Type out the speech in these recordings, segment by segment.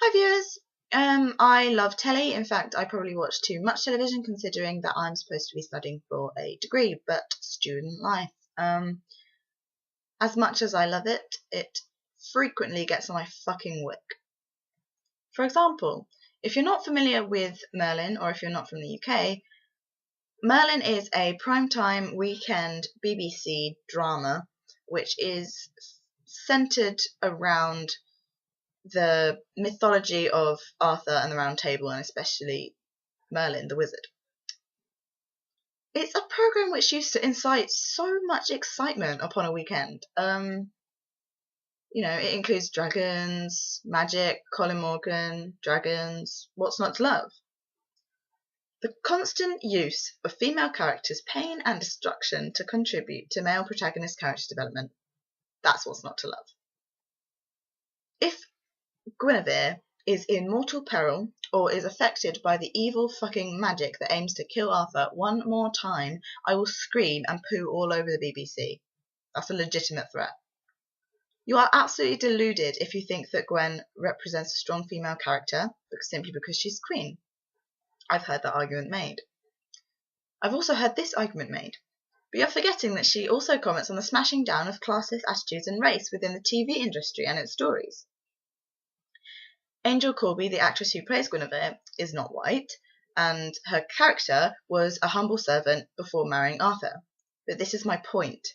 Hi viewers, I love telly. In fact, I probably watch too much television considering that I'm supposed to be studying for a degree, but student life. As much as I love it, it frequently gets on my fucking wick. For example, if you're not familiar with Merlin, or if you're not from the UK, Merlin is a primetime weekend BBC drama which is centred around the mythology of Arthur and the Round Table, and especially Merlin the Wizard. It's a programme which used to incite so much excitement upon a weekend. It includes dragons, magic, Colin Morgan, dragons, what's not to love? The constant use of female characters' pain and destruction to contribute to male protagonist character development. That's what's not to love. If Guinevere is in mortal peril or is affected by the evil fucking magic that aims to kill Arthur one more time, I will scream and poo all over the BBC. That's a legitimate threat. You are absolutely deluded if you think that Gwen represents a strong female character simply because she's queen. I've heard that argument made. I've also heard this argument made. But you're forgetting that she also comments on the smashing down of classist attitudes and race within the TV industry and its stories. Angel Corby, the actress who plays Guinevere, is not white, and her character was a humble servant before marrying Arthur. But this is my point.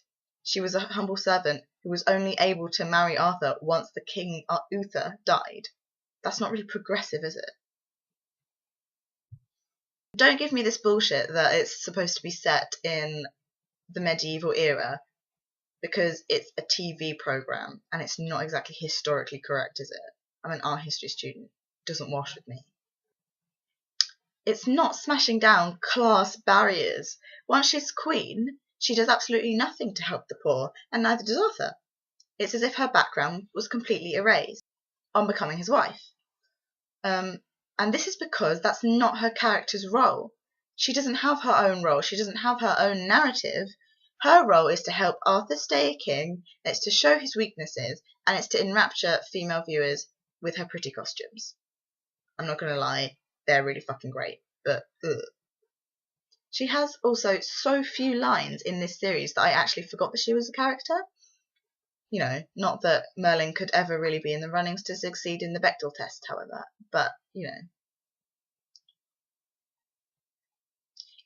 She was a humble servant who was only able to marry Arthur once the king Uther died. That's not really progressive, is it? Don't give me this bullshit that it's supposed to be set in the medieval era because it's a TV programme and it's not exactly historically correct, is it? I'm an art history student. It doesn't wash with me. It's not smashing down class barriers. Once she's queen, she does absolutely nothing to help the poor, and neither does Arthur. It's as if her background was completely erased on becoming his wife. And this is because that's not her character's role. She doesn't have her own role. She doesn't have her own narrative. Her role is to help Arthur stay a king, it's to show his weaknesses, and it's to enrapture female viewers with her pretty costumes. I'm not going to lie, they're really fucking great, but ugh. She has also so few lines in this series that I actually forgot that she was a character. Not that Merlin could ever really be in the runnings to succeed in the Bechdel test, however, but,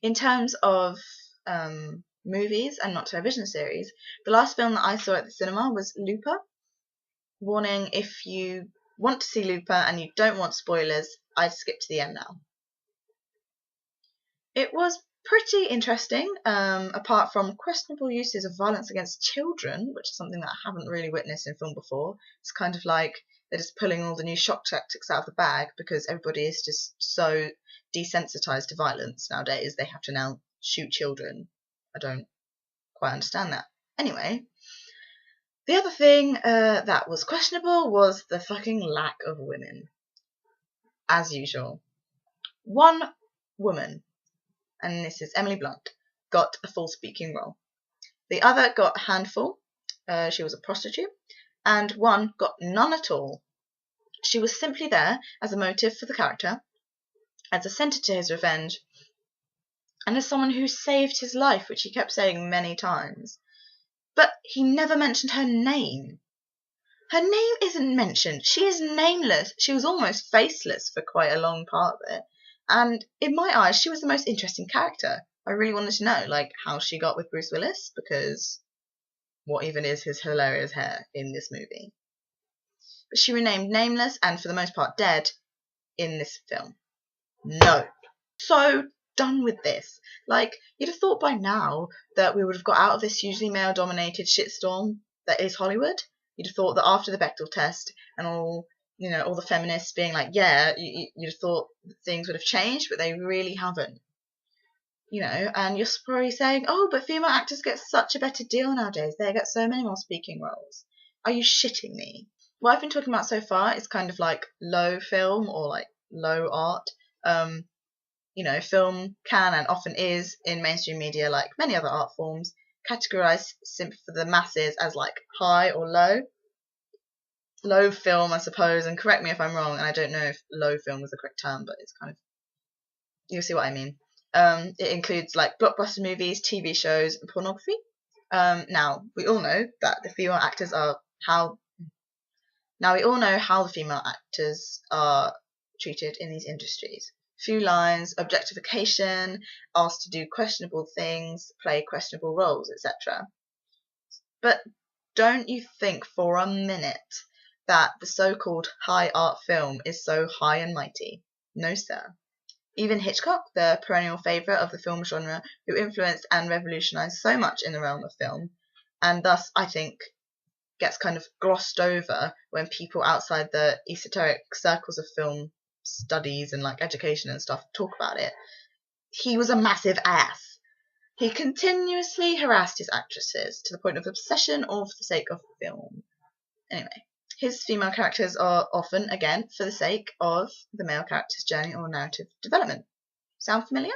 In terms of movies and not television series, the last film that I saw at the cinema was Looper. Warning, if you want to see Looper and you don't want spoilers, I'd skip to the end now. It was pretty interesting, apart from questionable uses of violence against children, which is something that I haven't really witnessed in film before. It's kind of like they're just pulling all the new shock tactics out of the bag because everybody is just so desensitized to violence nowadays. They have to now shoot children. I don't quite understand that. Anyway, the other thing that was questionable was the fucking lack of women. As usual. One woman, and this is Emily Blunt, got a full speaking role. The other got a handful. She was a prostitute. And one got none at all. She was simply there as a motive for the character, as a centre to his revenge, and as someone who saved his life, which he kept saying many times. But he never mentioned her name. Her name isn't mentioned. She is nameless. She was almost faceless for quite a long part of it. And in my eyes, she was the most interesting character. I really wanted to know, how she got with Bruce Willis, because what even is his hilarious hair in this movie? But she remained nameless and, for the most part, dead in this film. No. So done with this. You'd have thought by now that we would have got out of this hugely male-dominated shitstorm that is Hollywood. You'd have thought that after the Bechdel test and all the feminists being like, yeah, you'd have thought things would have changed, but they really haven't. And you're probably saying, oh, but female actors get such a better deal nowadays. They get so many more speaking roles. Are you shitting me? What I've been talking about so far is kind of like low film or low art. Film can and often is in mainstream media, like many other art forms, categorized simply for the masses as high or low. low film, I suppose, and correct me if I'm wrong, and I don't know if low film is the correct term, but it's kind of, you'll see what I mean. It includes like blockbuster movies, TV shows, and pornography. Now we all know that the female actors are how. Now we all know how the female actors are treated in these industries. Few lines, objectification, asked to do questionable things, play questionable roles, etc. But don't you think for a minute that the so-called high art film is so high and mighty? No, sir. Even Hitchcock, the perennial favourite of the film genre, who influenced and revolutionised so much in the realm of film, and thus, I think, gets kind of glossed over when people outside the esoteric circles of film studies and like education and stuff talk about it. He was a massive ass. He continuously harassed his actresses to the point of obsession or for the sake of film. Anyway, his female characters are often, again, for the sake of the male character's journey or narrative development. Sound familiar?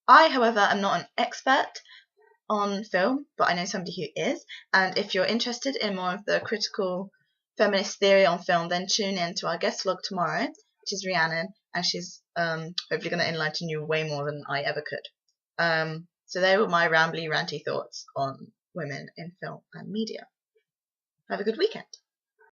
I, however, am not an expert on film, but I know somebody who is, and if you're interested in more of the critical feminist theory on film, then tune in to our guest vlog tomorrow, which is Rhiannon, and she's hopefully going to enlighten you way more than I ever could. So they were my rambly, ranty thoughts on women in film and media. Have a good weekend.